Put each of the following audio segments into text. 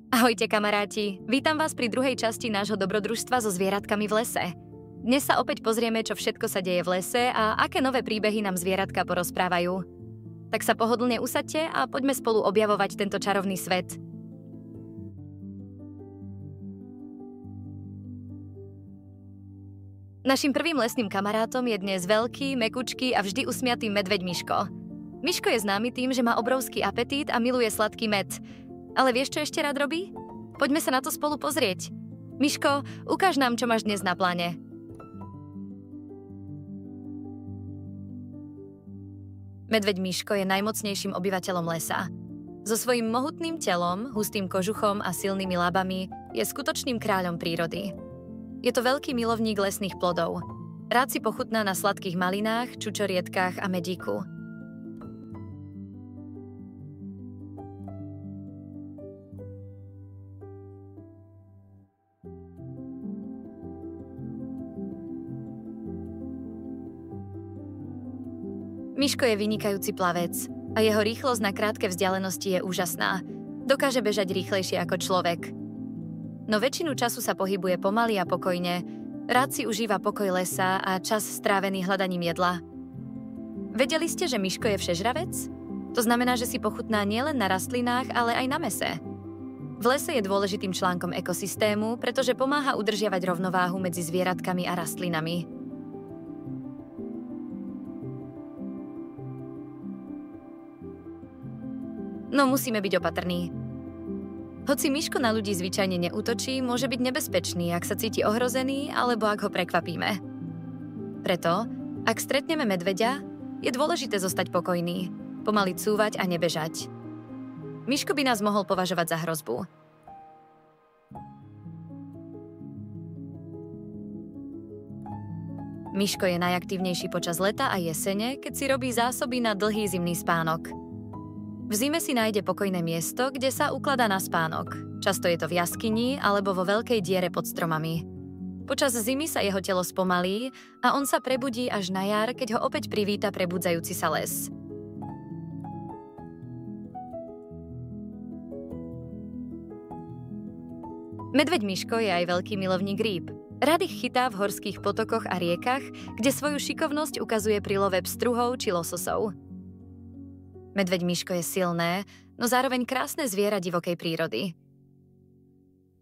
Ahojte kamaráti, vítam vás pri druhej časti nášho dobrodružstva so zvieratkami v lese. Dnes sa opäť pozrieme, čo všetko sa deje v lese a aké nové príbehy nám zvieratka porozprávajú. Tak sa pohodlne usaďte a poďme spolu objavovať tento čarovný svet. Naším prvým lesným kamarátom je dnes veľký, mekučký a vždy usmiatý medveď Miško. Miško je známy tým, že má obrovský apetít a miluje sladký med. Ale vieš, čo ešte rád robí? Poďme sa na to spolu pozrieť. Miško, ukáž nám, čo máš dnes na pláne. Medveď Miško je najmocnejším obyvateľom lesa. So svojím mohutným telom, hustým kožuchom a silnými labami je skutočným kráľom prírody. Je to veľký milovník lesných plodov. Rád si pochutná na sladkých malinách, čučorietkách a medíku. Miško je vynikajúci plavec a jeho rýchlosť na krátke vzdialenosti je úžasná. Dokáže bežať rýchlejšie ako človek. No väčšinu času sa pohybuje pomaly a pokojne. Rád si užíva pokoj lesa a čas strávený hľadaním jedla. Vedeli ste, že Miško je všežravec? To znamená, že si pochutná nielen na rastlinách, ale aj na mäse. V lese je dôležitým článkom ekosystému, pretože pomáha udržiavať rovnováhu medzi zvieratkami a rastlinami. No musíme byť opatrní. Hoci Miško na ľudí zvyčajne neútočí, môže byť nebezpečný, ak sa cíti ohrozený alebo ak ho prekvapíme. Preto, ak stretneme medveďa, je dôležité zostať pokojný, pomaly cúvať a nebežať. Miško by nás mohol považovať za hrozbu. Miško je najaktívnejší počas leta a jesene, keď si robí zásoby na dlhý zimný spánok. V zime si nájde pokojné miesto, kde sa ukladá na spánok. Často je to v jaskyni alebo vo veľkej diere pod stromami. Počas zimy sa jeho telo spomalí a on sa prebudí až na jar, keď ho opäť privíta prebudzajúci sa les. Medveď Miško je aj veľký milovník rýb. Rád ich chytá v horských potokoch a riekach, kde svoju šikovnosť ukazuje pri love pstruhov či lososov. Medveď Miško je silné, no zároveň krásne zviera divokej prírody.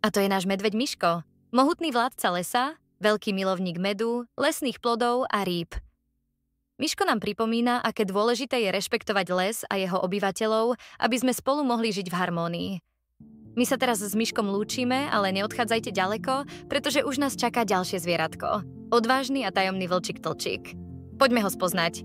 A to je náš medveď Miško, mohutný vládca lesa, veľký milovník medu, lesných plodov a rýb. Miško nám pripomína, aké dôležité je rešpektovať les a jeho obyvateľov, aby sme spolu mohli žiť v harmónii. My sa teraz s Miškom lúčime, ale neodchádzajte ďaleko, pretože už nás čaká ďalšie zvieratko. Odvážny a tajomný vlčík Tlčík. Poďme ho spoznať.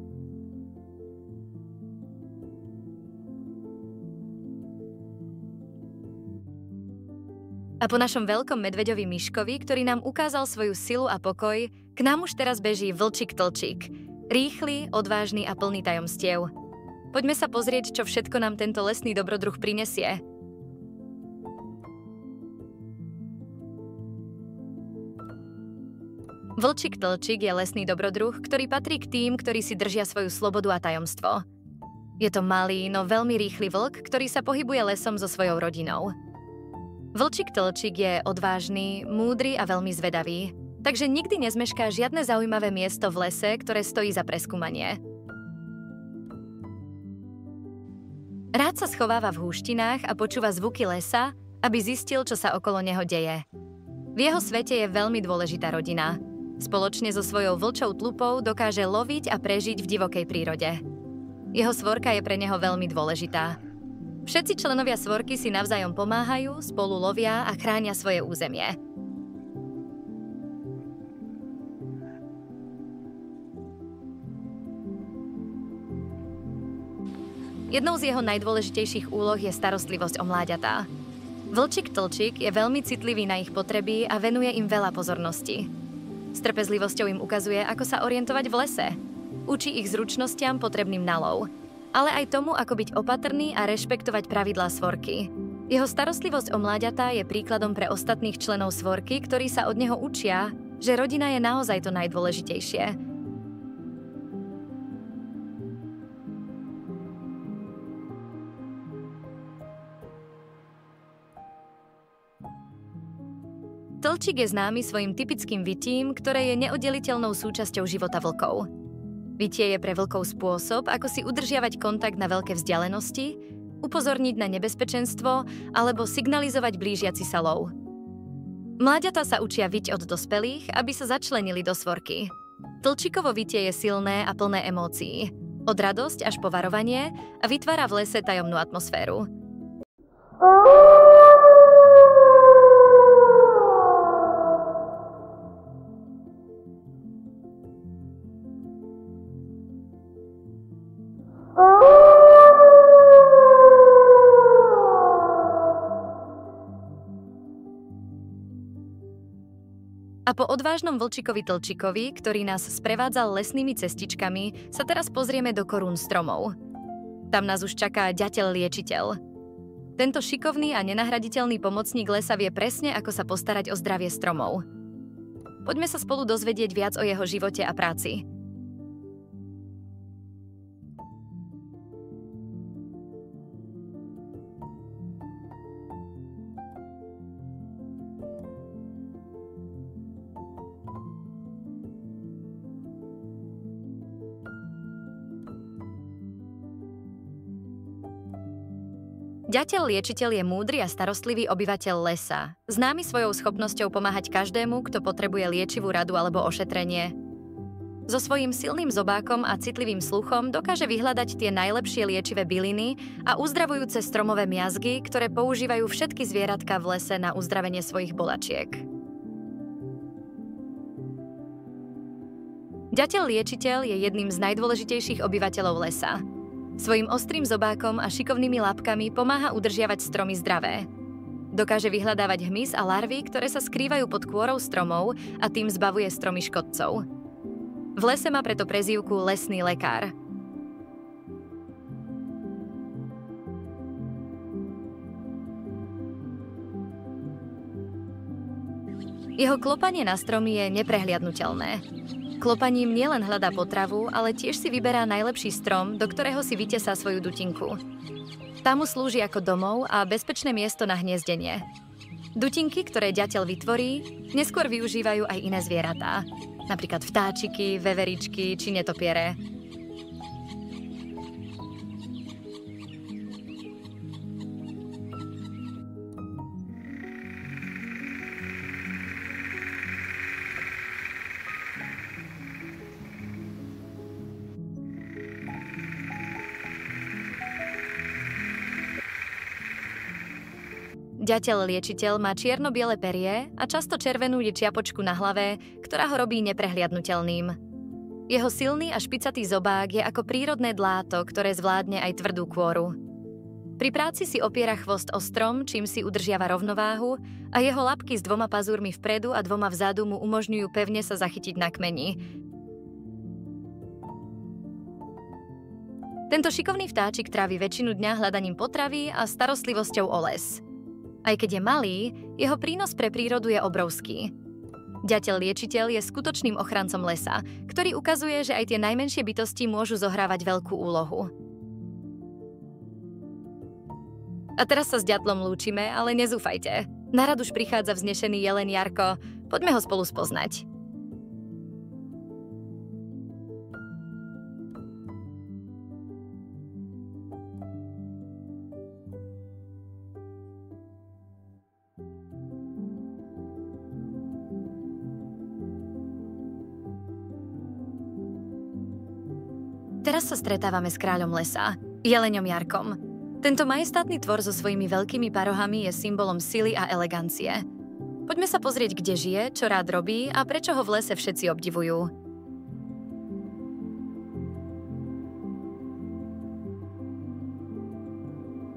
A po našom veľkom medveďovi Miškovi, ktorý nám ukázal svoju silu a pokoj, k nám už teraz beží vlčík Tlčík. Rýchly, odvážny a plný tajomstiev. Poďme sa pozrieť, čo všetko nám tento lesný dobrodruh prinesie. Vlčík Tlčík je lesný dobrodruh, ktorý patrí k tým, ktorí si držia svoju slobodu a tajomstvo. Je to malý, no veľmi rýchly vlk, ktorý sa pohybuje lesom so svojou rodinou. Vlčík Tlčík je odvážny, múdry a veľmi zvedavý, takže nikdy nezmešká žiadne zaujímavé miesto v lese, ktoré stojí za preskúmanie. Rád sa schováva v húštinách a počúva zvuky lesa, aby zistil, čo sa okolo neho deje. V jeho svete je veľmi dôležitá rodina. Spoločne so svojou vlčou tlupou dokáže loviť a prežiť v divokej prírode. Jeho svorka je pre neho veľmi dôležitá. Všetci členovia svorky si navzájom pomáhajú, spolu lovia a chránia svoje územie. Jednou z jeho najdôležitejších úloh je starostlivosť o mláďatá. Vlčík Tlčík je veľmi citlivý na ich potreby a venuje im veľa pozornosti. S trpezlivosťou im ukazuje, ako sa orientovať v lese. Učí ich zručnostiam potrebným na lov, ale aj tomu, ako byť opatrný a rešpektovať pravidlá svorky. Jeho starostlivosť o mláďatá je príkladom pre ostatných členov svorky, ktorí sa od neho učia, že rodina je naozaj to najdôležitejšie. Vlčík je známy svojim typickým vytím, ktoré je neoddeliteľnou súčasťou života vlkov. Vytie je pre vlkov spôsob, ako si udržiavať kontakt na veľké vzdialenosti, upozorniť na nebezpečenstvo alebo signalizovať blížiaci sa lov. Mláďatá sa učia vyť od dospelých, aby sa začlenili do svorky. Vlčíkovo vytie je silné a plné emócií. Od radosť až po varovanie a vytvára v lese tajomnú atmosféru. A po odvážnom vlčíkovi Tlčíkovi, ktorý nás sprevádzal lesnými cestičkami, sa teraz pozrieme do korún stromov. Tam nás už čaká ďateľ liečiteľ. Tento šikovný a nenahraditeľný pomocník lesa vie presne, ako sa postarať o zdravie stromov. Poďme sa spolu dozvedieť viac o jeho živote a práci. Ďateľ liečiteľ je múdry a starostlivý obyvateľ lesa, známy svojou schopnosťou pomáhať každému, kto potrebuje liečivú radu alebo ošetrenie. So svojím silným zobákom a citlivým sluchom dokáže vyhľadať tie najlepšie liečivé byliny a uzdravujúce stromové miazgy, ktoré používajú všetky zvieratka v lese na uzdravenie svojich bolačiek. Ďateľ liečiteľ je jedným z najdôležitejších obyvateľov lesa. Svojím ostrým zobákom a šikovnými labkami pomáha udržiavať stromy zdravé. Dokáže vyhľadávať hmyz a larvy, ktoré sa skrývajú pod kôrou stromov a tým zbavuje stromy škodcov. V lese má preto prezývku lesný lekár. Jeho klopanie na stromy je neprehliadnutelné. Klopaním nielen hľadá potravu, ale tiež si vyberá najlepší strom, do ktorého si vytesá svoju dutinku. Tá mu slúži ako domov a bezpečné miesto na hniezdenie. Dutinky, ktoré ďateľ vytvorí, neskôr využívajú aj iné zvieratá, napríklad vtáčiky, veveričky či netopiere. Ďateľ liečiteľ má čierno-biele perie a často červenú čiapočku na hlave, ktorá ho robí neprehliadnutelným. Jeho silný a špicatý zobák je ako prírodné dláto, ktoré zvládne aj tvrdú kôru. Pri práci si opiera chvost o strom, čím si udržiava rovnováhu a jeho labky s 2 pazúrmi vpredu a 2 vzadu mu umožňujú pevne sa zachytiť na kmeni. Tento šikovný vtáčik trávi väčšinu dňa hľadaním potravy a starostlivosťou o les. Aj keď je malý, jeho prínos pre prírodu je obrovský. Ďateľ liečiteľ je skutočným ochrancom lesa, ktorý ukazuje, že aj tie najmenšie bytosti môžu zohrávať veľkú úlohu. A teraz sa s ďatlom lúčime, ale nezúfajte. Na rad už prichádza vznešený jeleň Jarko. Poďme ho spolu spoznať. Teraz sa stretávame s kráľom lesa, jeleňom Jarkom. Tento majestátny tvor so svojimi veľkými parohami je symbolom sily a elegancie. Poďme sa pozrieť, kde žije, čo rád robí a prečo ho v lese všetci obdivujú.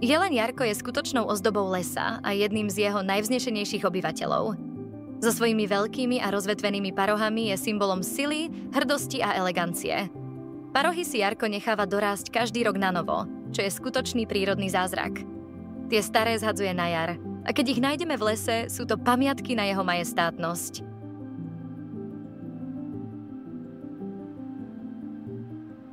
Jeleň Jarko je skutočnou ozdobou lesa a jedným z jeho najvznešenejších obyvateľov. So svojimi veľkými a rozvetvenými parohami je symbolom sily, hrdosti a elegancie. Parohy si Jarko necháva dorásť každý rok na novo, čo je skutočný prírodný zázrak. Tie staré zhadzuje na jar a keď ich nájdeme v lese, sú to pamiatky na jeho majestátnosť.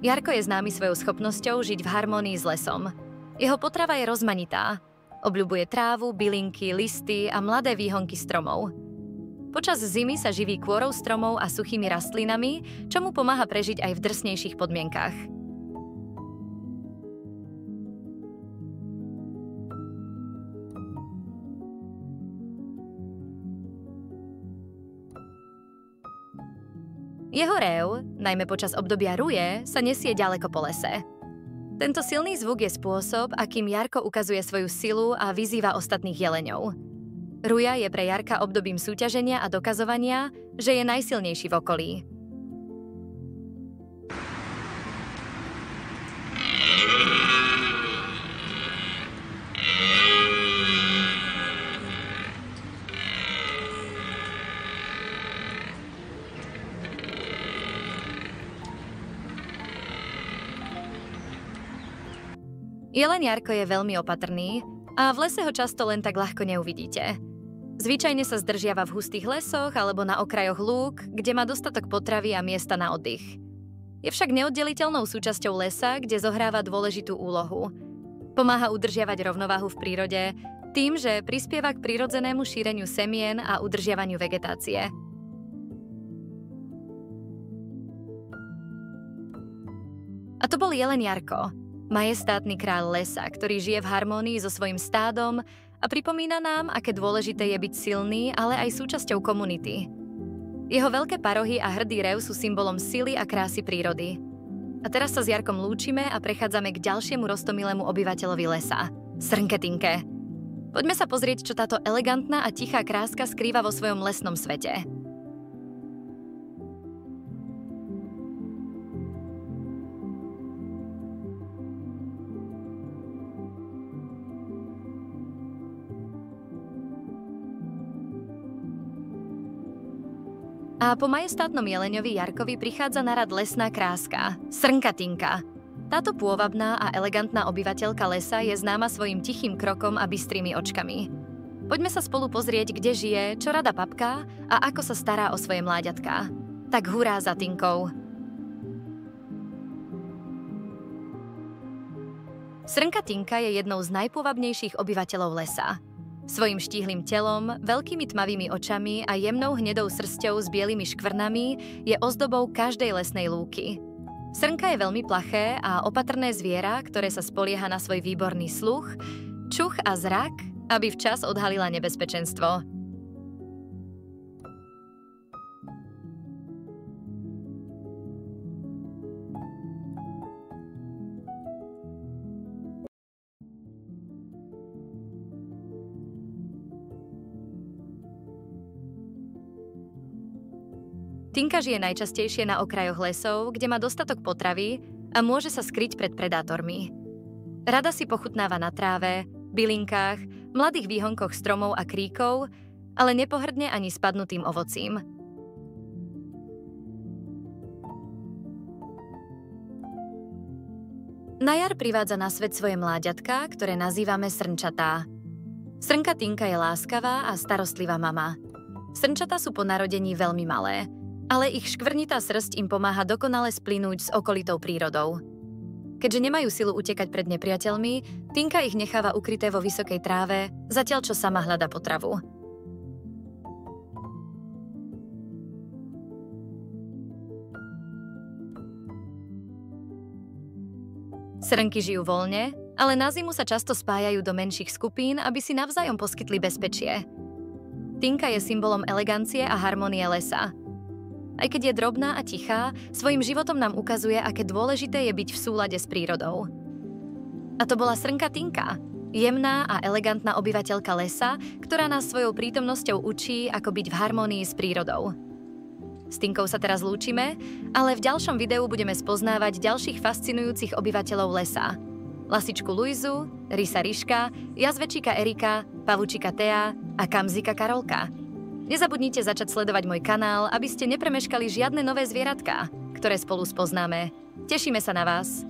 Jarko je známy svojou schopnosťou žiť v harmónii s lesom. Jeho potrava je rozmanitá. Obľubuje trávu, bylinky, listy a mladé výhonky stromov. Počas zimy sa živí kôrou stromov a suchými rastlinami, čo mu pomáha prežiť aj v drsnejších podmienkach. Jeho rév, najmä počas obdobia ruje, sa nesie ďaleko po lese. Tento silný zvuk je spôsob, akým Jarko ukazuje svoju silu a vyzýva ostatných jeleňov. Ruja je pre Jarka obdobím súťaženia a dokazovania, že je najsilnejší v okolí. Jeleň Jarko je veľmi opatrný a v lese ho často len tak ľahko neuvidíte. Zvyčajne sa zdržiava v hustých lesoch alebo na okrajoch lúk, kde má dostatok potravy a miesta na oddych. Je však neoddeliteľnou súčasťou lesa, kde zohráva dôležitú úlohu. Pomáha udržiavať rovnováhu v prírode tým, že prispieva k prirodzenému šíreniu semien a udržiavaniu vegetácie. A to bol jeleň Jarko, majestátny kráľ lesa, ktorý žije v harmónii so svojím stádom a pripomína nám, aké dôležité je byť silný, ale aj súčasťou komunity. Jeho veľké parohy a hrdý rev sú symbolom sily a krásy prírody. A teraz sa s Jarkom lúčime a prechádzame k ďalšiemu roztomilému obyvateľovi lesa, Srnketinke. Poďme sa pozrieť, čo táto elegantná a tichá kráska skrýva vo svojom lesnom svete. A po majestátnom jeleňovi Jarkovi prichádza na rad lesná kráska, Srnkatinka. Táto pôvabná a elegantná obyvateľka lesa je známa svojim tichým krokom a bystrými očkami. Poďme sa spolu pozrieť, kde žije, čo rada papká a ako sa stará o svoje mláďatká. Tak hurá za Tinkou! Srnkatinka je jednou z najpôvabnejších obyvateľov lesa. Svojím štíhlym telom, veľkými tmavými očami a jemnou hnedou srsťou s bielými škvrnami je ozdobou každej lesnej lúky. Srnka je veľmi plaché a opatrné zviera, ktoré sa spolieha na svoj výborný sluch, čuch a zrak, aby včas odhalila nebezpečenstvo. Tinka žije najčastejšie na okrajoch lesov, kde má dostatok potravy a môže sa skryť pred predátormi. Rada si pochutnáva na tráve, bylinkách, mladých výhonkoch stromov a kríkov, ale nepohrdne ani spadnutým ovocím. Na jar privádza na svet svoje mláďatká, ktoré nazývame srnčatá. Srnkatinka je láskavá a starostlivá mama. Srnčatá sú po narodení veľmi malé, ale ich škvrnitá srsť im pomáha dokonale splynúť s okolitou prírodou. Keďže nemajú silu utekať pred nepriateľmi, Tinka ich necháva ukryté vo vysokej tráve, zatiaľ čo sama hľadá potravu. Srnky žijú voľne, ale na zimu sa často spájajú do menších skupín, aby si navzájom poskytli bezpečie. Tinka je symbolom elegancie a harmónie lesa. Aj keď je drobná a tichá, svojim životom nám ukazuje, aké dôležité je byť v súlade s prírodou. A to bola Srnkatinka, jemná a elegantná obyvateľka lesa, ktorá nás svojou prítomnosťou učí, ako byť v harmónii s prírodou. S Tinkou sa teraz lúčime, ale v ďalšom videu budeme spoznávať ďalších fascinujúcich obyvateľov lesa. Lasičku Luizu, Rysa Ryška, jazvečíka Erika, pavučika Tea a kamzika Karolka. Nezabudnite začať sledovať môj kanál, aby ste nepremeškali žiadne nové zvieratká, ktoré spolu spoznáme. Tešíme sa na vás.